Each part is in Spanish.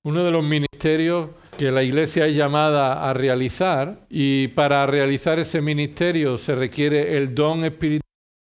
uno de los ministerios que la Iglesia es llamada a realizar, y para realizar ese ministerio se requiere el don espiritual,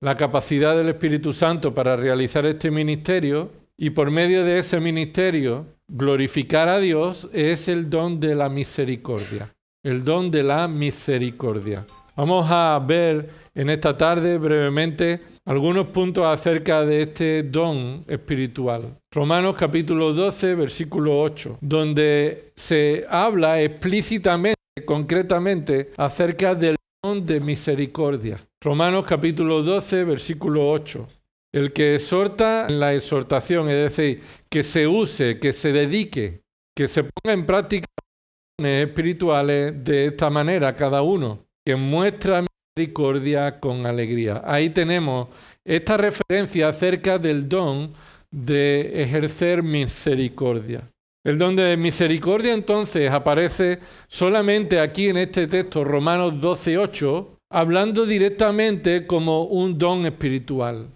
la capacidad del Espíritu Santo para realizar este ministerio, y por medio de ese ministerio glorificar a Dios, es el don de la misericordia. El don de la misericordia. Vamos a ver en esta tarde brevemente algunos puntos acerca de este don espiritual. Romanos capítulo 12, versículo 8, donde se habla explícitamente, concretamente, acerca del don de misericordia. Romanos capítulo 12, versículo 8. El que exhorta en la exhortación, es decir, que se use, que se dedique, que se ponga en práctica espirituales de esta manera cada uno, que muestra misericordia con alegría. Ahí tenemos esta referencia acerca del don de ejercer misericordia. El don de misericordia entonces aparece solamente aquí en este texto, Romanos 12:8, hablando directamente como un don espiritual.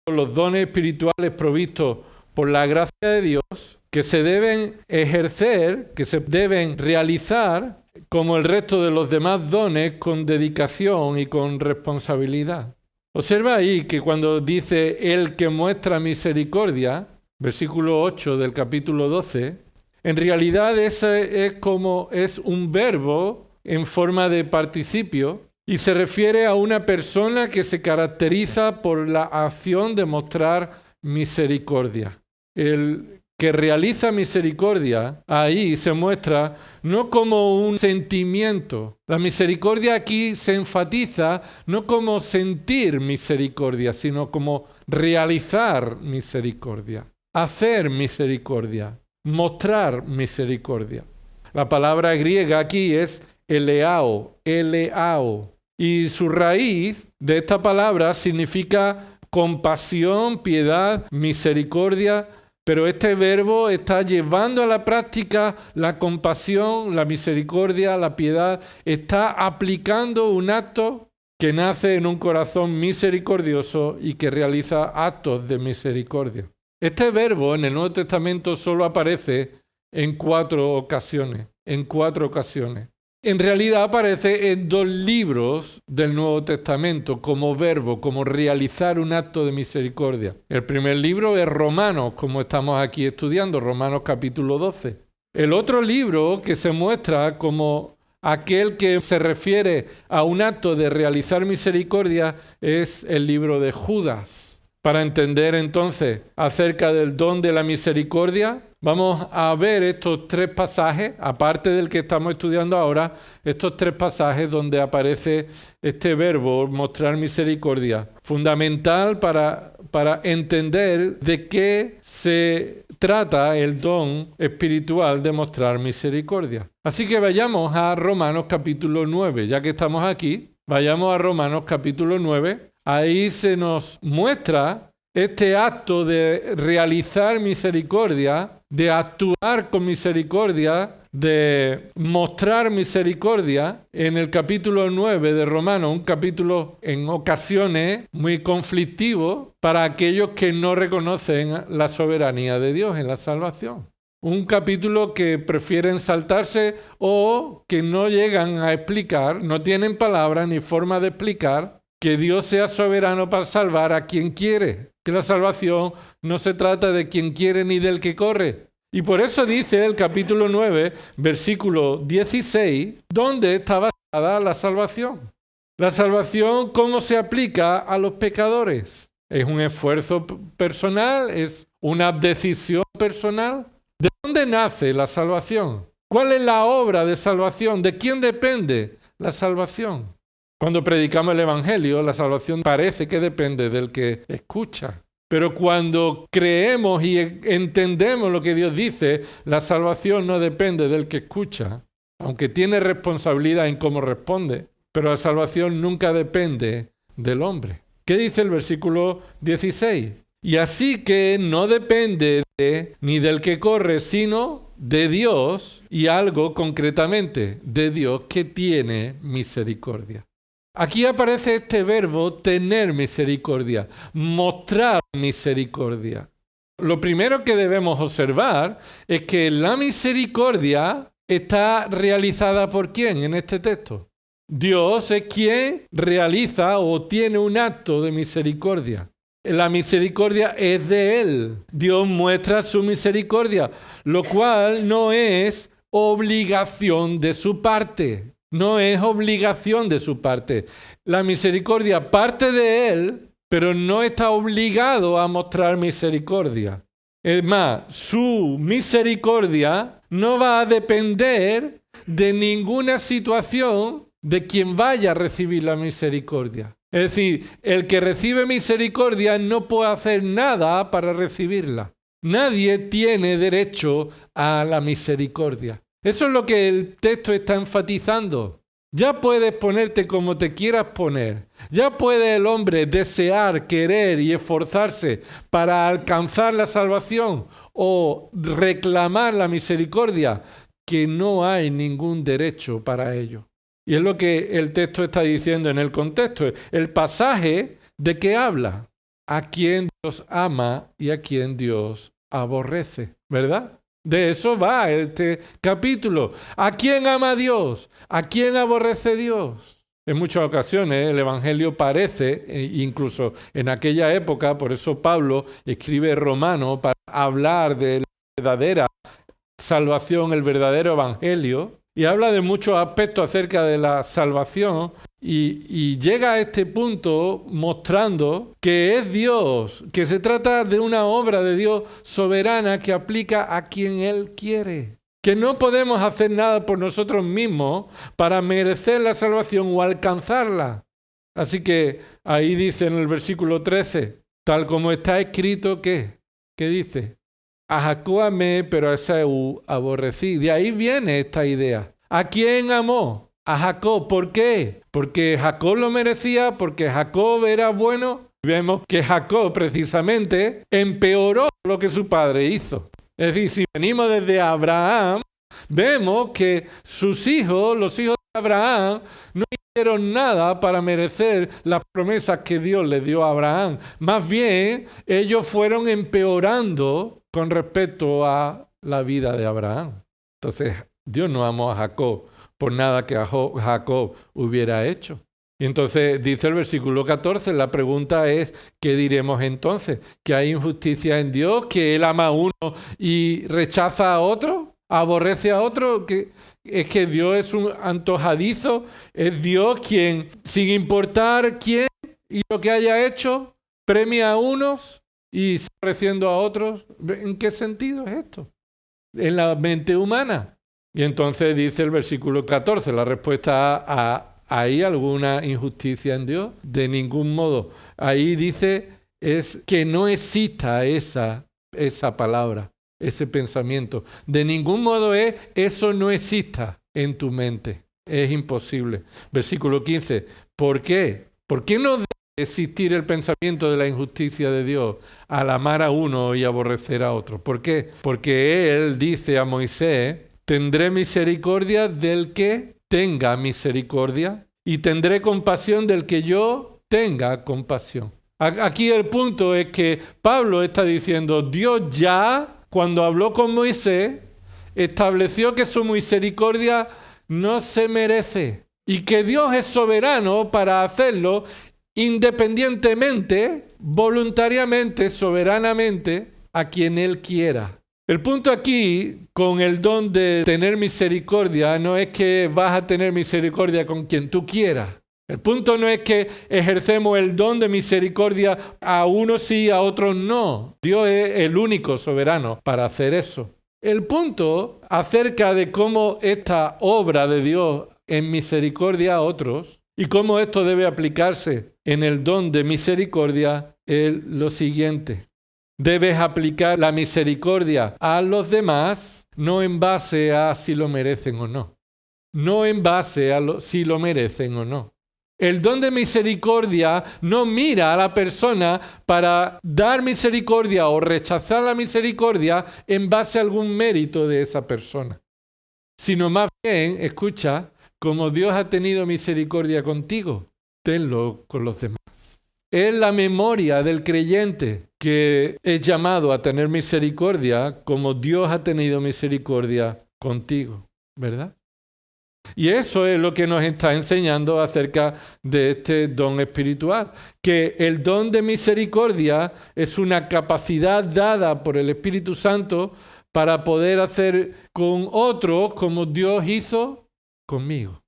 Los dones espirituales provistos por la gracia de Dios, que se deben ejercer, que se deben realizar, como el resto de los demás dones, con dedicación y con responsabilidad. Observa ahí que cuando dice el que muestra misericordia, versículo 8 del capítulo 12, en realidad ese es un verbo en forma de participio y se refiere a una persona que se caracteriza por la acción de mostrar misericordia. El que realiza misericordia, ahí se muestra no como un sentimiento. La misericordia aquí se enfatiza no como sentir misericordia, sino como realizar misericordia, hacer misericordia, mostrar misericordia. La palabra griega aquí es eleao, y su raíz de esta palabra significa compasión, piedad, misericordia. Pero este verbo está llevando a la práctica la compasión, la misericordia, la piedad. Está aplicando un acto que nace en un corazón misericordioso y que realiza actos de misericordia. Este verbo en el Nuevo Testamento solo aparece en cuatro ocasiones. En realidad aparece en 2 libros del Nuevo Testamento como verbo, como realizar un acto de misericordia. El primer libro es Romanos, como estamos aquí estudiando, Romanos capítulo 12. El otro libro que se muestra como aquel que se refiere a un acto de realizar misericordia es el libro de Judas. Para entender entonces acerca del don de la misericordia, vamos a ver estos 3 pasajes, aparte del que estamos estudiando ahora, estos 3 pasajes donde aparece este verbo, mostrar misericordia, fundamental para entender de qué se trata el don espiritual de mostrar misericordia. Así que vayamos a Romanos capítulo 9, ya que estamos aquí, vayamos a Romanos capítulo 9. Ahí se nos muestra este acto de realizar misericordia, de actuar con misericordia, de mostrar misericordia en el capítulo 9 de Romanos, un capítulo en ocasiones muy conflictivo para aquellos que no reconocen la soberanía de Dios en la salvación. Un capítulo que prefieren saltarse o que no llegan a explicar, no tienen palabras ni forma de explicar que Dios sea soberano para salvar a quien quiere. Que la salvación no se trata de quien quiere ni del que corre. Y por eso dice el capítulo 9, versículo 16, ¿dónde está basada la salvación? La salvación, ¿cómo se aplica a los pecadores? ¿Es un esfuerzo personal? ¿Es una decisión personal? ¿De dónde nace la salvación? ¿Cuál es la obra de salvación? ¿De quién depende la salvación? Cuando predicamos el Evangelio, la salvación parece que depende del que escucha. Pero cuando creemos y entendemos lo que Dios dice, la salvación no depende del que escucha, aunque tiene responsabilidad en cómo responde, pero la salvación nunca depende del hombre. ¿Qué dice el versículo 16? Y así que no depende ni del que corre, sino de Dios, y algo concretamente, de Dios que tiene misericordia. Aquí aparece este verbo tener misericordia, mostrar misericordia. Lo primero que debemos observar es que la misericordia está realizada ¿por quién en este texto? Dios es quien realiza o tiene un acto de misericordia. La misericordia es de Él. Dios muestra su misericordia, lo cual no es obligación de su parte. No es obligación de su parte. La misericordia parte de Él, pero no está obligado a mostrar misericordia. Es más, su misericordia no va a depender de ninguna situación de quien vaya a recibir la misericordia. Es decir, el que recibe misericordia no puede hacer nada para recibirla. Nadie tiene derecho a la misericordia. Eso es lo que el texto está enfatizando. Ya puedes ponerte como te quieras poner. Ya puede el hombre desear, querer y esforzarse para alcanzar la salvación o reclamar la misericordia, que no hay ningún derecho para ello. Y es lo que el texto está diciendo en el contexto. El pasaje de qué habla. A quien Dios ama y a quien Dios aborrece, ¿verdad? De eso va este capítulo. ¿A quién ama Dios? ¿A quién aborrece Dios? En muchas ocasiones el Evangelio parece, incluso en aquella época, por eso Pablo escribe Romanos para hablar de la verdadera salvación, el verdadero Evangelio, y habla de muchos aspectos acerca de la salvación, y llega a este punto mostrando que es Dios, que se trata de una obra de Dios soberana que aplica a quien Él quiere. Que no podemos hacer nada por nosotros mismos para merecer la salvación o alcanzarla. Así que ahí dice en el versículo 13, tal como está escrito, ¿qué dice? A Jacob amé, pero a Esaú aborrecí. De ahí viene esta idea. ¿A quién amó? A Jacob. ¿Por qué? Porque Jacob lo merecía, porque Jacob era bueno. Vemos que Jacob precisamente empeoró lo que su padre hizo. Es decir, si venimos desde Abraham, vemos que sus hijos, los hijos de Abraham, no hicieron nada para merecer las promesas que Dios le dio a Abraham. Más bien, ellos fueron empeorando con respecto a la vida de Abraham. Entonces, Dios no amó a Jacob por nada que Jacob hubiera hecho. Y entonces dice el versículo 14, la pregunta es, ¿qué diremos entonces? ¿Que hay injusticia en Dios? ¿Que Él ama a uno y rechaza a otro? ¿Aborrece a otro? ¿Es que Dios es un antojadizo? ¿Es Dios quien, sin importar quién y lo que haya hecho, premia a unos y aborreciendo a otros? ¿En qué sentido es esto? En la mente humana. Y entonces dice el versículo 14, la respuesta a ¿hay alguna injusticia en Dios? De ningún modo. Ahí dice es que no exista esa palabra, ese pensamiento. De ningún modo eso no exista en tu mente. Es imposible. Versículo 15. ¿Por qué? ¿Por qué no debe existir el pensamiento de la injusticia de Dios al amar a uno y aborrecer a otro? ¿Por qué? Porque Él dice a Moisés, tendré misericordia del que tenga misericordia y tendré compasión del que yo tenga compasión. Aquí el punto es que Pablo está diciendo, Dios ya, cuando habló con Moisés, estableció que su misericordia no se merece y que Dios es soberano para hacerlo independientemente, voluntariamente, soberanamente, a quien Él quiera. El punto aquí, con el don de tener misericordia, no es que vas a tener misericordia con quien tú quieras. El punto no es que ejercemos el don de misericordia a unos sí, a otros no. Dios es el único soberano para hacer eso. El punto acerca de cómo esta obra de Dios en misericordia a otros y cómo esto debe aplicarse en el don de misericordia es lo siguiente. Debes aplicar la misericordia a los demás, no en base a si lo merecen o no. No en base a si lo merecen o no. El don de misericordia no mira a la persona para dar misericordia o rechazar la misericordia en base a algún mérito de esa persona. Sino más bien, escucha, como Dios ha tenido misericordia contigo, tenlo con los demás. Es la memoria del creyente que es llamado a tener misericordia como Dios ha tenido misericordia contigo, ¿verdad? Y eso es lo que nos está enseñando acerca de este don espiritual, que el don de misericordia es una capacidad dada por el Espíritu Santo para poder hacer con otros como Dios hizo conmigo.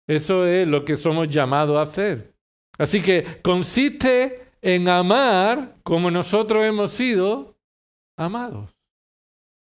Eso es lo que somos llamados a hacer. Así que consiste en amar como nosotros hemos sido amados.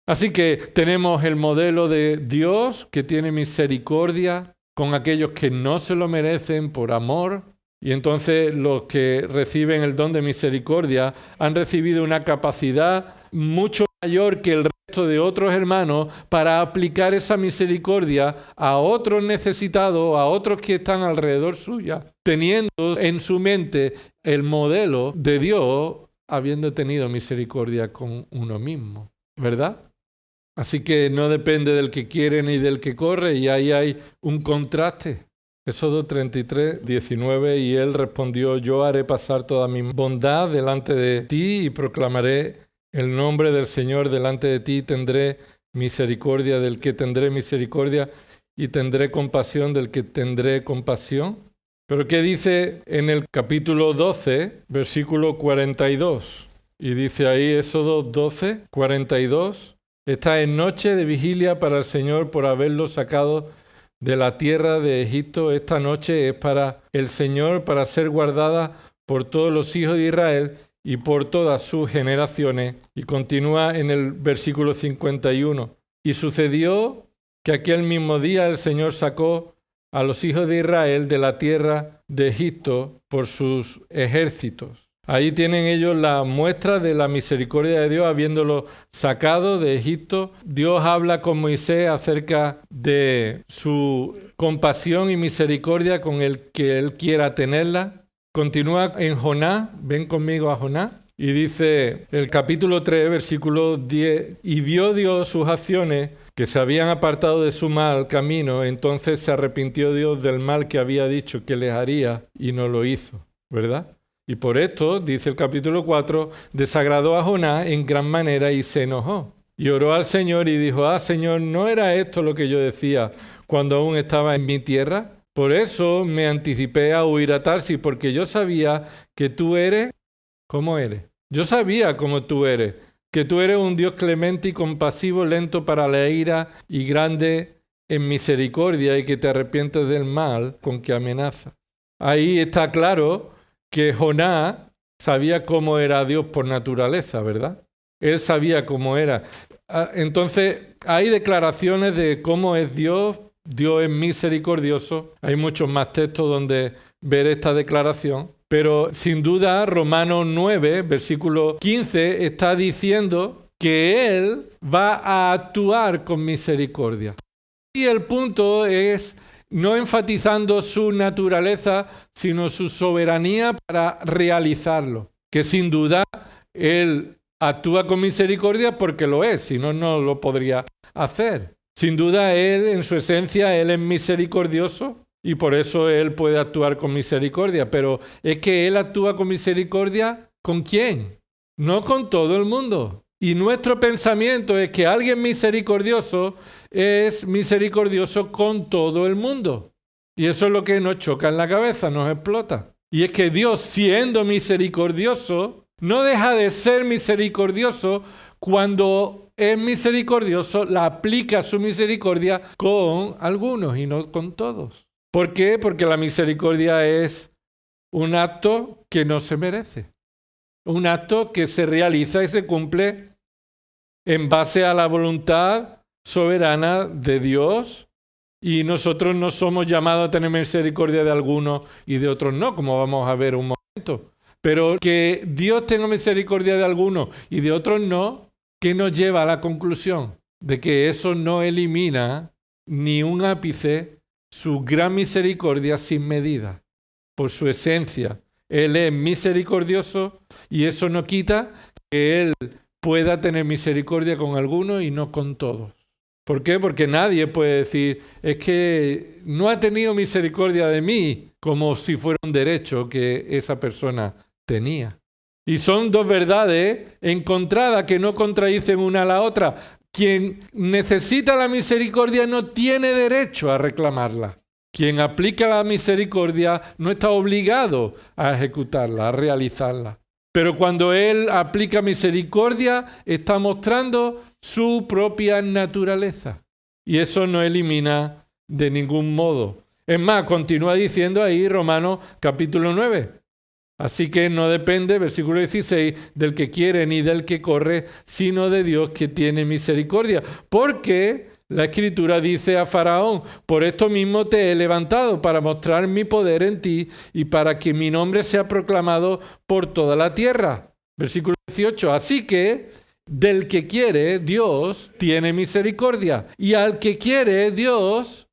Así que tenemos el modelo de Dios que tiene misericordia con aquellos que no se lo merecen por amor. Y entonces los que reciben el don de misericordia han recibido una capacidad mucho mayor que el resto de otros hermanos para aplicar esa misericordia a otros necesitados, a otros que están alrededor suya, teniendo en su mente el modelo de Dios habiendo tenido misericordia con uno mismo, ¿verdad? Así que no depende del que quiere ni del que corre, y ahí hay un contraste. Éxodo 33, 19, y él respondió: yo haré pasar toda mi bondad delante de ti y proclamaré el nombre del Señor delante de ti, tendré misericordia del que tendré misericordia y tendré compasión del que tendré compasión. Pero ¿qué dice en el capítulo 12, versículo 42? Y dice ahí, Éxodo 12, 42, esta es noche de vigilia para el Señor por haberlo sacado de la tierra de Egipto. Esta noche es para el Señor, para ser guardada por todos los hijos de Israel y por todas sus generaciones. Y continúa en el versículo 51. Y sucedió que aquel mismo día el Señor sacó a los hijos de Israel de la tierra de Egipto por sus ejércitos. Ahí tienen ellos la muestra de la misericordia de Dios, habiéndolo sacado de Egipto. Dios habla con Moisés acerca de su compasión y misericordia con el que él quiera tenerla. Continúa en Jonás, ven conmigo a Jonás, y dice el capítulo 3, versículo 10, y vio Dios sus acciones, que se habían apartado de su mal camino, entonces se arrepintió Dios del mal que había dicho que les haría y no lo hizo, ¿verdad? Y por esto, dice el capítulo 4, desagradó a Jonás en gran manera y se enojó. Y oró al Señor y dijo: Señor, ¿no era esto lo que yo decía cuando aún estaba en mi tierra? Por eso me anticipé a huir a Tarsis, porque yo sabía que tú eres, ¿cómo eres? Yo sabía cómo tú eres, que tú eres un Dios clemente y compasivo, lento para la ira y grande en misericordia, y que te arrepientes del mal con que amenazas. Ahí está claro que Jonás sabía cómo era Dios por naturaleza, ¿verdad? Él sabía cómo era. Entonces, hay declaraciones de cómo es Dios. Dios es misericordioso. Hay muchos más textos donde ver esta declaración. Pero sin duda, Romanos 9, versículo 15, está diciendo que Él va a actuar con misericordia. Y el punto es no enfatizando su naturaleza, sino su soberanía para realizarlo. Que sin duda Él actúa con misericordia porque lo es, si no, no lo podría hacer. Sin duda Él, en su esencia, Él es misericordioso y por eso Él puede actuar con misericordia. Pero es que Él actúa con misericordia, ¿con quién? No con todo el mundo. Y nuestro pensamiento es que alguien misericordioso es misericordioso con todo el mundo. Y eso es lo que nos choca en la cabeza, nos explota. Y es que Dios, siendo misericordioso, no deja de ser misericordioso cuando es misericordioso, la aplica su misericordia con algunos y no con todos. ¿Por qué? Porque la misericordia es un acto que no se merece. Un acto que se realiza y se cumple en base a la voluntad soberana de Dios, y nosotros no somos llamados a tener misericordia de algunos y de otros no, como vamos a ver un momento. Pero que Dios tenga misericordia de algunos y de otros no, ¿qué nos lleva a la conclusión? De que eso no elimina ni un ápice su gran misericordia sin medida, por su esencia. Él es misericordioso y eso no quita que Él pueda tener misericordia con algunos y no con todos. ¿Por qué? Porque nadie puede decir, es que no ha tenido misericordia de mí, como si fuera un derecho que esa persona tenía. Y son dos verdades encontradas que no contradicen una a la otra. Quien necesita la misericordia no tiene derecho a reclamarla. Quien aplica la misericordia no está obligado a ejecutarla, a realizarla. Pero cuando Él aplica misericordia, está mostrando su propia naturaleza. Y eso no elimina de ningún modo. Es más, continúa diciendo ahí Romanos capítulo 9. Así que no depende, versículo 16, del que quiere ni del que corre, sino de Dios que tiene misericordia. Porque la Escritura dice a Faraón, por esto mismo te he levantado para mostrar mi poder en ti y para que mi nombre sea proclamado por toda la tierra. Versículo 18, así que del que quiere, Dios tiene misericordia. Y al que quiere, Dios,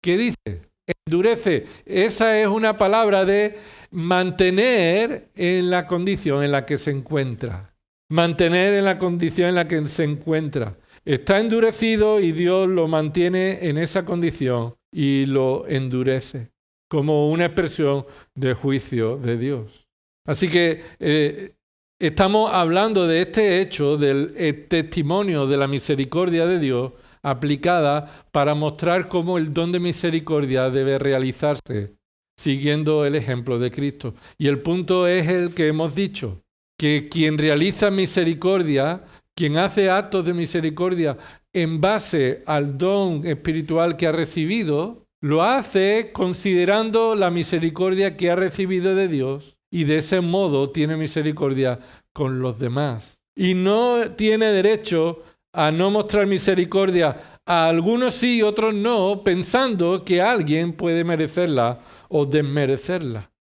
¿qué dice? Endurece. Esa es una palabra de mantener en la condición en la que se encuentra. Mantener en la condición en la que se encuentra. Está endurecido y Dios lo mantiene en esa condición y lo endurece como una expresión de juicio de Dios. Así que estamos hablando de este hecho, del testimonio de la misericordia de Dios aplicada para mostrar cómo el don de misericordia debe realizarse siguiendo el ejemplo de Cristo. Y el punto es el que hemos dicho, que quien realiza misericordia, quien hace actos de misericordia en base al don espiritual que ha recibido, lo hace considerando la misericordia que ha recibido de Dios y de ese modo tiene misericordia con los demás. Y no tiene derecho a no mostrar misericordia a algunos sí y otros no, pensando que alguien puede merecerla o desmerecerla,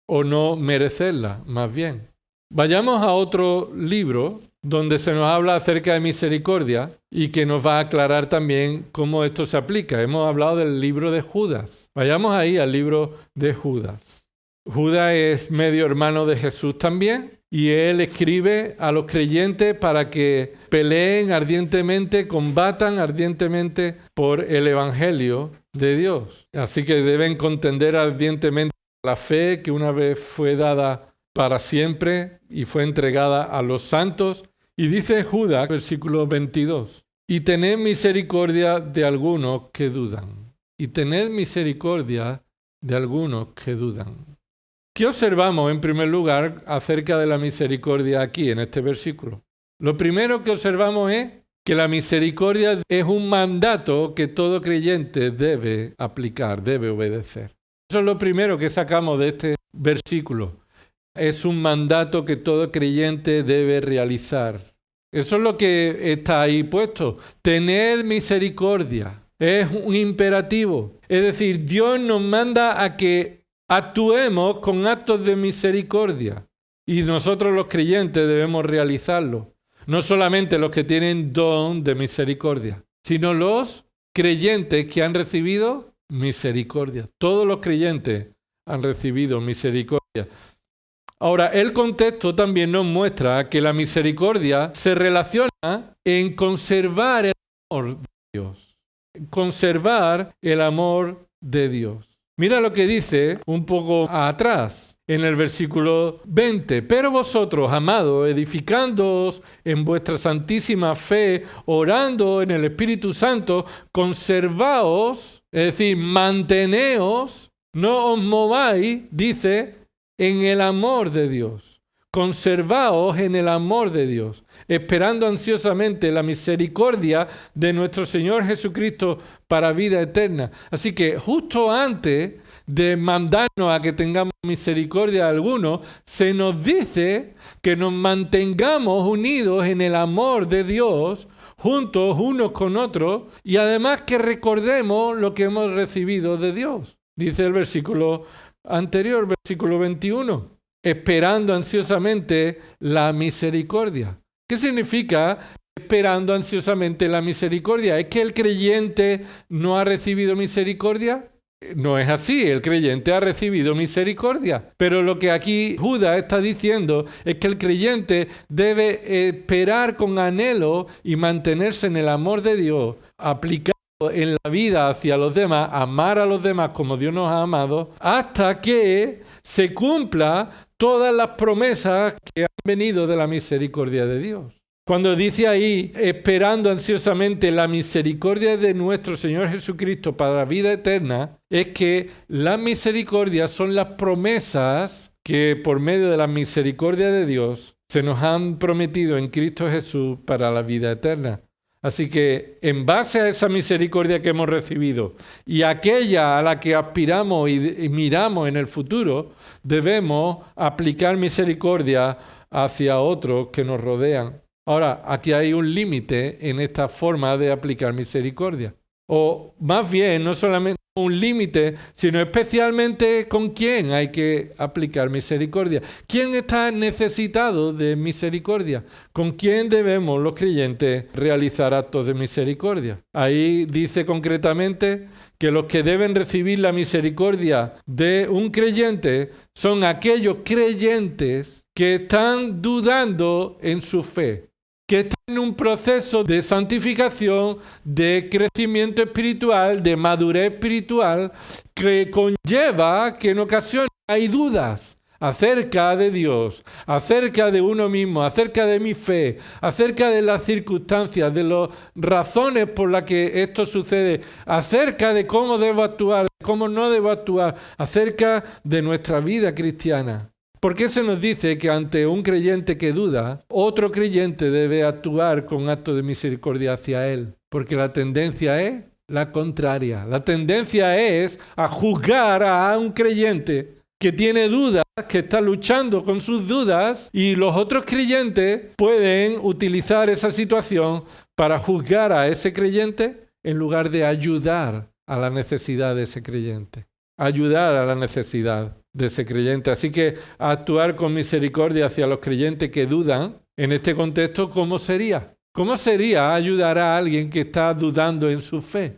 o no merecerla, más bien. Vayamos a otro libro donde se nos habla acerca de misericordia y que nos va a aclarar también cómo esto se aplica. Hemos hablado del libro de Judas. Vayamos ahí al libro de Judas. Judas es medio hermano de Jesús también. Y él escribe a los creyentes para que peleen ardientemente, combatan ardientemente por el Evangelio de Dios. Así que deben contender ardientemente la fe que una vez fue dada para siempre y fue entregada a los santos. Y dice Judas, versículo 22, y tened misericordia de algunos que dudan. Y tened misericordia de algunos que dudan. ¿Qué observamos en primer lugar acerca de la misericordia aquí en este versículo? Lo primero que observamos es que la misericordia es un mandato que todo creyente debe aplicar, debe obedecer. Eso es lo primero que sacamos de este versículo. Es un mandato que todo creyente debe realizar. Eso es lo que está ahí puesto. Tened misericordia. Es un imperativo. Es decir, Dios nos manda a que actuemos con actos de misericordia y nosotros los creyentes debemos realizarlo. No solamente los que tienen don de misericordia, sino los creyentes que han recibido misericordia. Todos los creyentes han recibido misericordia. Ahora, el contexto también nos muestra que la misericordia se relaciona en conservar el amor de Dios. Conservar el amor de Dios. Mira lo que dice un poco atrás, en el versículo 20. Pero vosotros, amados, edificándoos en vuestra santísima fe, orando en el Espíritu Santo, conservaos, es decir, manteneos, no os mováis, dice, en el amor de Dios. Conservaos en el amor de Dios, esperando ansiosamente la misericordia de nuestro Señor Jesucristo para vida eterna. Así que justo antes de mandarnos a que tengamos misericordia de alguno, se nos dice que nos mantengamos unidos en el amor de Dios, juntos unos con otros, y además que recordemos lo que hemos recibido de Dios. Dice el versículo anterior, versículo 21. Esperando ansiosamente la misericordia. ¿Qué significa esperando ansiosamente la misericordia? ¿Es que el creyente no ha recibido misericordia? No es así, el creyente ha recibido misericordia. Pero lo que aquí Judas está diciendo es que el creyente debe esperar con anhelo y mantenerse en el amor de Dios, aplicado en la vida hacia los demás, amar a los demás como Dios nos ha amado, hasta que se cumpla todas las promesas que han venido de la misericordia de Dios. Cuando dice ahí, esperando ansiosamente la misericordia de nuestro Señor Jesucristo para la vida eterna, es que las misericordias son las promesas que por medio de la misericordia de Dios se nos han prometido en Cristo Jesús para la vida eterna. Así que en base a esa misericordia que hemos recibido y aquella a la que aspiramos y miramos en el futuro, debemos aplicar misericordia hacia otros que nos rodean. Ahora, aquí hay un límite en esta forma de aplicar misericordia. O más bien, no solamente un límite, sino especialmente con quién hay que aplicar misericordia. ¿Quién está necesitado de misericordia? ¿Con quién debemos los creyentes realizar actos de misericordia? Ahí dice concretamente que los que deben recibir la misericordia de un creyente son aquellos creyentes que están dudando en su fe, que están en un proceso de santificación, de crecimiento espiritual, de madurez espiritual, que conlleva que en ocasiones hay dudas acerca de Dios, acerca de uno mismo, acerca de mi fe, acerca de las circunstancias, de las razones por las que esto sucede, acerca de cómo debo actuar, de cómo no debo actuar, acerca de nuestra vida cristiana. ¿Por qué se nos dice que ante un creyente que duda, otro creyente debe actuar con acto de misericordia hacia él? Porque la tendencia es la contraria. La tendencia es a juzgar a un creyente que tiene dudas, que está luchando con sus dudas, y los otros creyentes pueden utilizar esa situación para juzgar a ese creyente en lugar de ayudar a la necesidad de ese creyente. Ayudar a la necesidad de ese creyente. Así que actuar con misericordia hacia los creyentes que dudan, en este contexto, ¿cómo sería? ¿Cómo sería ayudar a alguien que está dudando en su fe?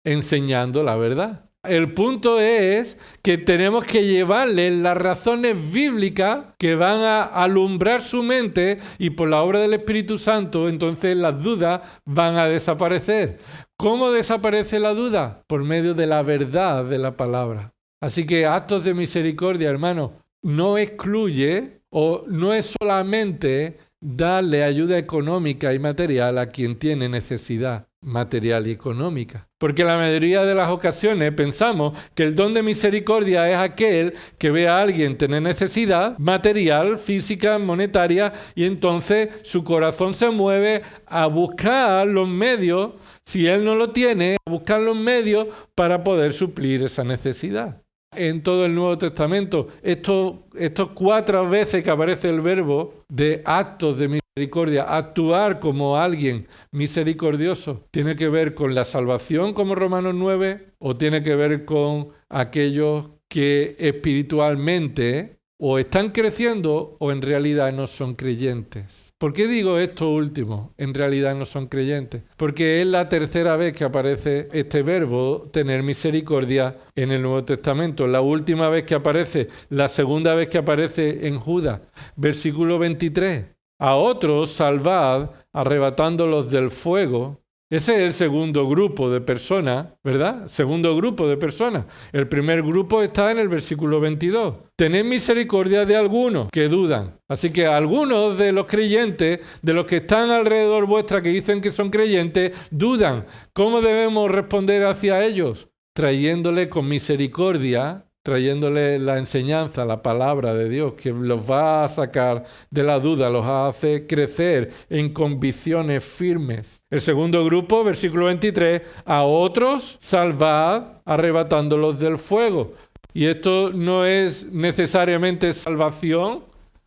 Enseñando la verdad. El punto es que tenemos que llevarle las razones bíblicas que van a alumbrar su mente, y por la obra del Espíritu Santo, entonces las dudas van a desaparecer. ¿Cómo desaparece la duda? Por medio de la verdad de la palabra. Así que actos de misericordia, hermanos, no excluye o no es solamente darle ayuda económica y material a quien tiene necesidad material y económica. Porque la mayoría de las ocasiones pensamos que el don de misericordia es aquel que ve a alguien tener necesidad material, física, monetaria, y entonces su corazón se mueve a buscar los medios, si él no lo tiene, a buscar los medios para poder suplir esa necesidad. En todo el Nuevo Testamento, estos 4 veces que aparece el verbo de actos de misericordia, actuar como alguien misericordioso, ¿tiene que ver con la salvación como Romanos 9 o tiene que ver con aquellos que espiritualmente o están creciendo o en realidad no son creyentes? ¿Por qué digo esto último? En realidad no son creyentes. Porque es la 3ª vez que aparece este verbo, tener misericordia, en el Nuevo Testamento. La última vez que aparece, la 2ª vez que aparece en Judas. Versículo 23. A otros salvad, arrebatándolos del fuego. Ese es el segundo grupo de personas, ¿verdad? Segundo grupo de personas. El primer grupo está en el versículo 22. Tened misericordia de algunos que dudan. Así que algunos de los creyentes, de los que están alrededor vuestra, que dicen que son creyentes, dudan. ¿Cómo debemos responder hacia ellos? Trayéndole con misericordia, trayéndole la enseñanza, la palabra de Dios, que los va a sacar de la duda, los hace crecer en convicciones firmes. El segundo grupo, versículo 23, a otros salvad arrebatándolos del fuego. Y esto no es necesariamente salvación,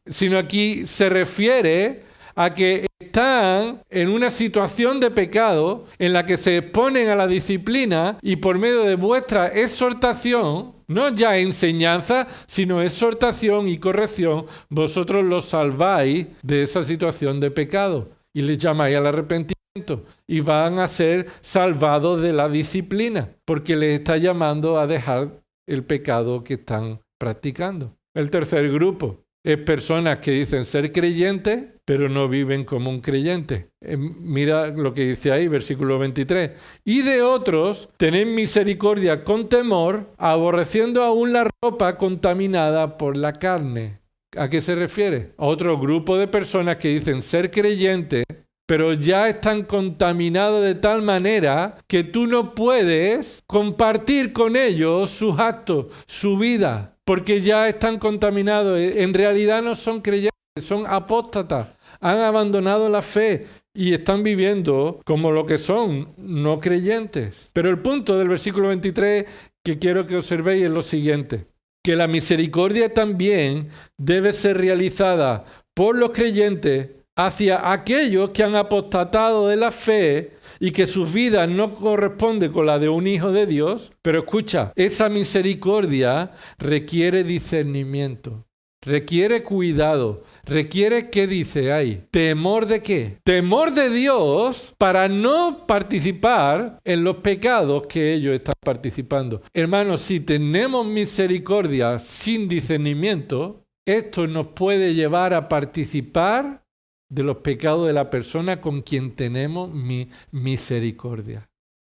sino aquí se refiere a que están en una situación de pecado en la que se exponen a la disciplina y por medio de vuestra exhortación, no ya enseñanza, sino exhortación y corrección, vosotros los salváis de esa situación de pecado y les llamáis al arrepentimiento y van a ser salvados de la disciplina porque les está llamando a dejar el pecado que están practicando. El tercer grupo es personas que dicen ser creyentes, pero no viven como un creyente. Mira lo que dice ahí, versículo 23. Y de otros, tened misericordia con temor, aborreciendo aún la ropa contaminada por la carne. ¿A qué se refiere? A otro grupo de personas que dicen ser creyentes, pero ya están contaminados de tal manera que tú no puedes compartir con ellos sus actos, su vida, porque ya están contaminados. En realidad no son creyentes, son apóstatas, han abandonado la fe y están viviendo como lo que son, no creyentes. Pero el punto del versículo 23 que quiero que observéis es lo siguiente, que la misericordia también debe ser realizada por los creyentes hacia aquellos que han apostatado de la fe y que sus vidas no corresponden con la de un hijo de Dios. Pero escucha, esa misericordia requiere discernimiento, requiere cuidado, requiere, ¿qué dice ahí? ¿Temor de qué? Temor de Dios para no participar en los pecados que ellos están participando. Hermanos, si tenemos misericordia sin discernimiento, esto nos puede llevar a participar de los pecados de la persona con quien tenemos misericordia.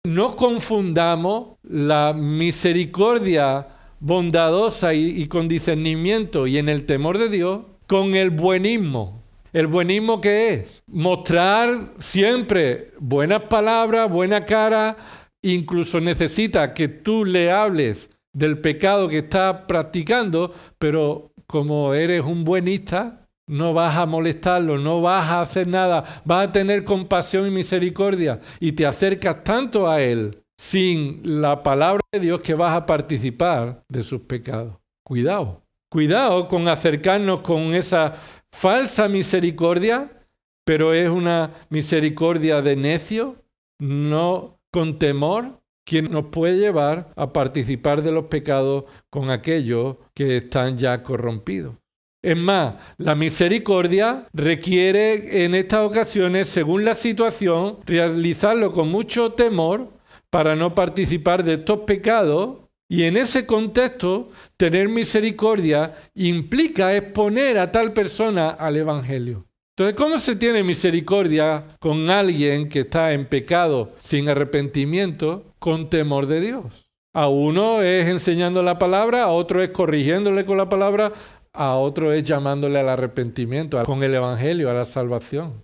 No confundamos la misericordia bondadosa y con discernimiento y en el temor de Dios con el buenismo. ¿El buenismo qué es? Mostrar siempre buenas palabras, buena cara, incluso necesita que tú le hables del pecado que está practicando, pero como eres un buenista, no vas a molestarlo, no vas a hacer nada, vas a tener compasión y misericordia y te acercas tanto a él sin la palabra de Dios que vas a participar de sus pecados. Cuidado, cuidado con acercarnos con esa falsa misericordia, pero es una misericordia de necio, no con temor, que nos puede llevar a participar de los pecados con aquellos que están ya corrompidos. Es más, la misericordia requiere en estas ocasiones, según la situación, realizarlo con mucho temor para no participar de estos pecados. Y en ese contexto, tener misericordia implica exponer a tal persona al Evangelio. Entonces, ¿cómo se tiene misericordia con alguien que está en pecado sin arrepentimiento, con temor de Dios? A uno es enseñando la palabra, a otro es corrigiéndole con la palabra, a otro es llamándole al arrepentimiento, con el Evangelio, a la salvación.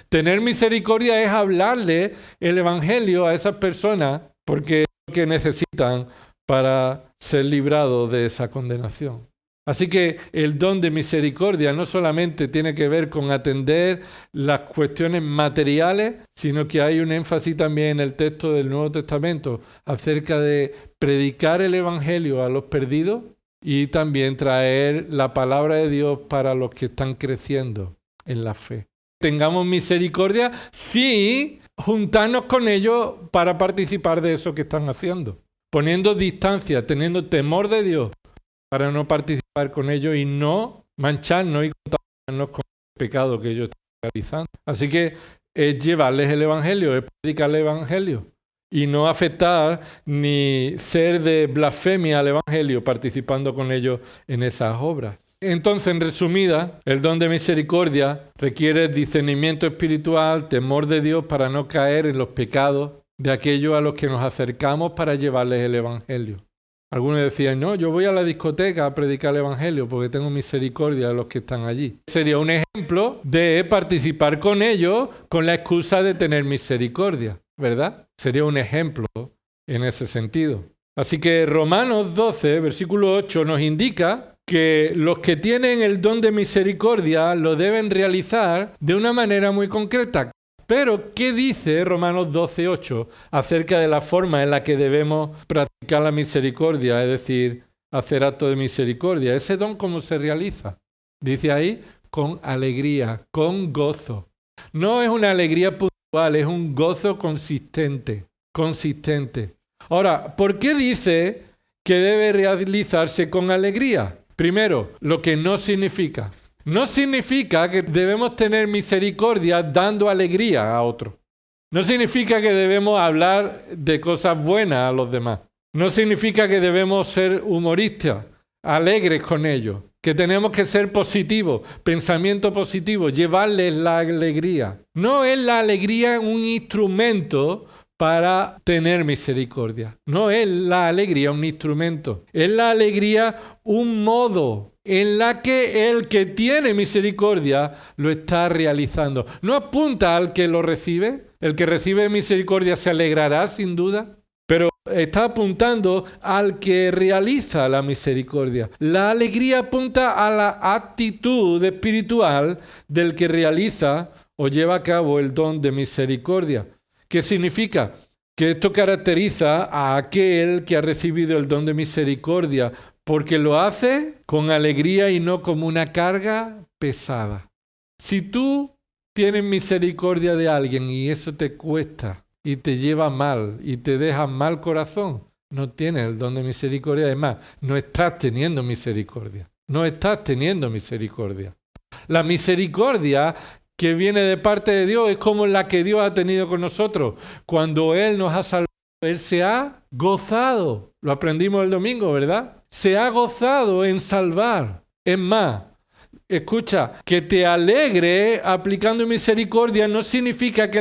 Tener misericordia es hablarle el Evangelio a esas personas porque es lo que necesitan para ser librados de esa condenación. Así que el don de misericordia no solamente tiene que ver con atender las cuestiones materiales, sino que hay un énfasis también en el texto del Nuevo Testamento acerca de predicar el Evangelio a los perdidos y también traer la palabra de Dios para los que están creciendo en la fe. Tengamos misericordia, sí, juntarnos con ellos para participar de eso que están haciendo. Poniendo distancia, teniendo temor de Dios para no participar con ellos y no mancharnos y contaminarnos con el pecado que ellos están realizando. Así que es llevarles el Evangelio, es predicar el Evangelio. Y no afectar ni ser de blasfemia al Evangelio participando con ellos en esas obras. Entonces, en resumida, el don de misericordia requiere discernimiento espiritual, temor de Dios para no caer en los pecados de aquellos a los que nos acercamos para llevarles el Evangelio. Algunos decían, no, yo voy a la discoteca a predicar el Evangelio porque tengo misericordia de los que están allí. Sería un ejemplo de participar con ellos con la excusa de tener misericordia, ¿verdad? Sería un ejemplo en ese sentido. Así que Romanos 12, versículo 8, nos indica que los que tienen el don de misericordia lo deben realizar de una manera muy concreta. Pero, ¿qué dice Romanos 12, 8 acerca de la forma en la que debemos practicar la misericordia? Es decir, hacer actos de misericordia. ¿Ese don cómo se realiza? Dice ahí, con alegría, con gozo. No es una alegría puntual, es un gozo consistente. Ahora, ¿por qué dice que debe realizarse con alegría? Primero, lo que no significa. No significa que debemos tener misericordia dando alegría a otro. No significa que debemos hablar de cosas buenas a los demás. No significa que debemos ser humoristas, alegres con ellos. Que tenemos que ser positivos, pensamiento positivo, llevarles la alegría. No es la alegría un instrumento para tener misericordia. No es la alegría un instrumento, es la alegría un modo en la que el que tiene misericordia lo está realizando. No apunta al que lo recibe. El que recibe misericordia se alegrará sin duda, pero está apuntando al que realiza la misericordia. La alegría apunta a la actitud espiritual del que realiza o lleva a cabo el don de misericordia. ¿Qué significa? Que esto caracteriza a aquel que ha recibido el don de misericordia, porque lo hace con alegría y no como una carga pesada. Si tú tienes misericordia de alguien y eso te cuesta y te lleva mal y te deja mal corazón, no tienes el don de misericordia. Además, no estás teniendo misericordia. No estás teniendo misericordia. La misericordia que viene de parte de Dios es como la que Dios ha tenido con nosotros. Cuando Él nos ha salvado, Él se ha gozado. Lo aprendimos el domingo, ¿verdad? Se ha gozado en salvar. Es más, escucha, que te alegre aplicando misericordia no significa que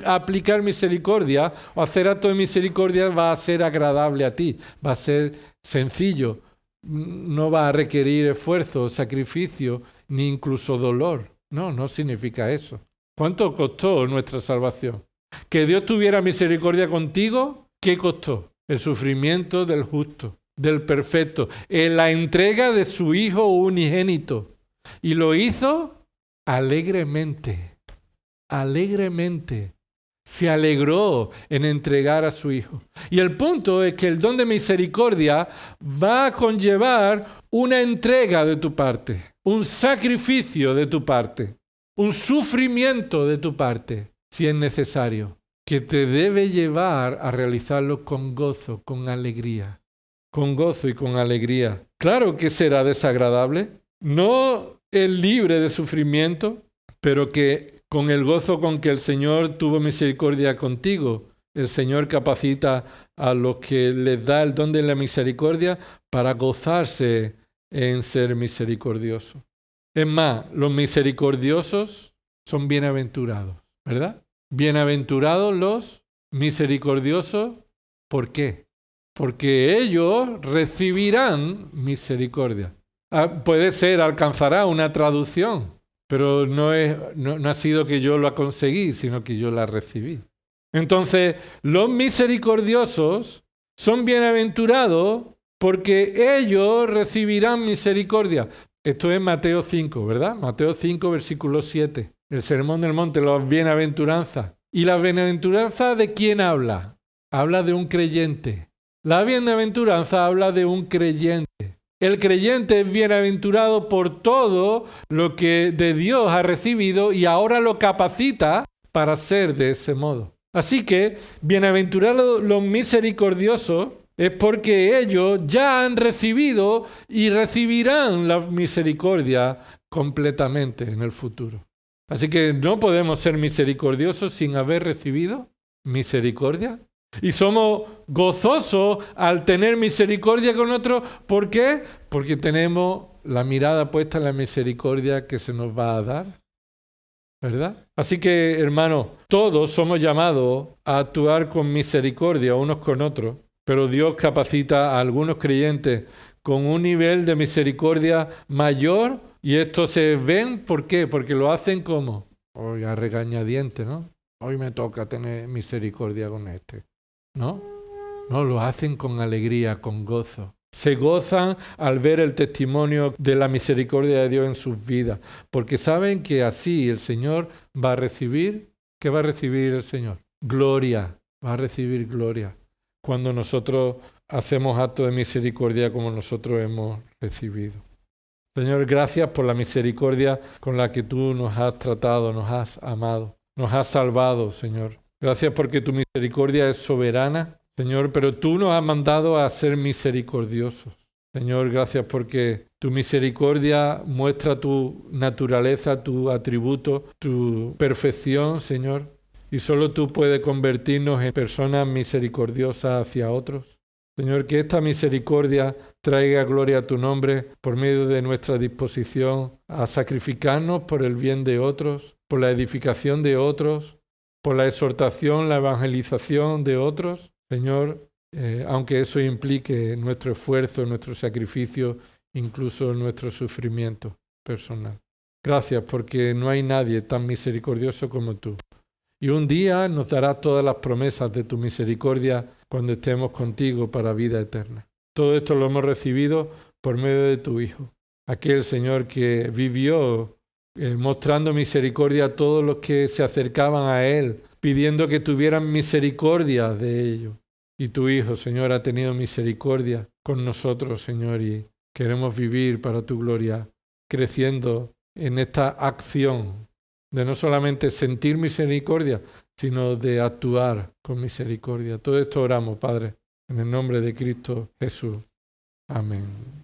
aplicar misericordia o hacer acto de misericordia va a ser agradable a ti, va a ser sencillo, no va a requerir esfuerzo, sacrificio, ni incluso dolor. No significa eso. ¿Cuánto costó nuestra salvación? Que Dios tuviera misericordia contigo, ¿qué costó? El sufrimiento del justo, del perfecto, en la entrega de su Hijo unigénito. Y lo hizo alegremente, alegremente. Se alegró en entregar a su Hijo. Y el punto es que el don de misericordia va a conllevar una entrega de tu parte, un sacrificio de tu parte, un sufrimiento de tu parte, si es necesario, que te debe llevar a realizarlo con gozo, con alegría. Con gozo y con alegría. Claro que será desagradable, no es libre de sufrimiento, pero que con el gozo con que el Señor tuvo misericordia contigo, el Señor capacita a los que les da el don de la misericordia para gozarse en ser misericordiosos. Es más, los misericordiosos son bienaventurados, ¿verdad? Bienaventurados los misericordiosos, ¿por qué? Porque ellos recibirán misericordia. Puede ser, alcanzará una traducción, pero no ha sido que yo la conseguí, sino que yo la recibí. Entonces, los misericordiosos son bienaventurados porque ellos recibirán misericordia. Esto es Mateo 5, ¿verdad? Mateo 5, versículo 7. El Sermón del Monte, las bienaventuranzas. ¿Y la bienaventuranza de quién habla? Habla de un creyente. La bienaventuranza habla de un creyente. El creyente es bienaventurado por todo lo que de Dios ha recibido y ahora lo capacita para ser de ese modo. Así que, bienaventurados los misericordiosos es porque ellos ya han recibido y recibirán la misericordia completamente en el futuro. Así que no podemos ser misericordiosos sin haber recibido misericordia. Y somos gozosos al tener misericordia con otros. ¿Por qué? Porque tenemos la mirada puesta en la misericordia que se nos va a dar, ¿verdad? Así que, hermanos, todos somos llamados a actuar con misericordia unos con otros, pero Dios capacita a algunos creyentes con un nivel de misericordia mayor y esto se ven, ¿por qué? Porque lo hacen como, hoy a regañadientes, ¿no? Hoy me toca tener misericordia con este. No, lo hacen con alegría, con gozo. Se gozan al ver el testimonio de la misericordia de Dios en sus vidas, porque saben que así el Señor va a recibir, ¿qué va a recibir el Señor? Gloria, va a recibir gloria, cuando nosotros hacemos actos de misericordia como nosotros hemos recibido. Señor, gracias por la misericordia con la que tú nos has tratado, nos has amado, nos has salvado, Señor. Gracias porque tu misericordia es soberana, Señor, pero tú nos has mandado a ser misericordiosos. Señor, gracias porque tu misericordia muestra tu naturaleza, tu atributo, tu perfección, Señor. Y solo tú puedes convertirnos en personas misericordiosas hacia otros. Señor, que esta misericordia traiga gloria a tu nombre por medio de nuestra disposición a sacrificarnos por el bien de otros, por la edificación de otros, por la exhortación, la evangelización de otros, Señor, aunque eso implique nuestro esfuerzo, nuestro sacrificio, incluso nuestro sufrimiento personal. Gracias, porque no hay nadie tan misericordioso como tú. Y un día nos darás todas las promesas de tu misericordia cuando estemos contigo para vida eterna. Todo esto lo hemos recibido por medio de tu Hijo, aquel Señor que vivió mostrando misericordia a todos los que se acercaban a Él, pidiendo que tuvieran misericordia de ellos. Y tu Hijo, Señor, ha tenido misericordia con nosotros, Señor, y queremos vivir para tu gloria, creciendo en esta acción de no solamente sentir misericordia, sino de actuar con misericordia. Todo esto oramos, Padre, en el nombre de Cristo Jesús. Amén.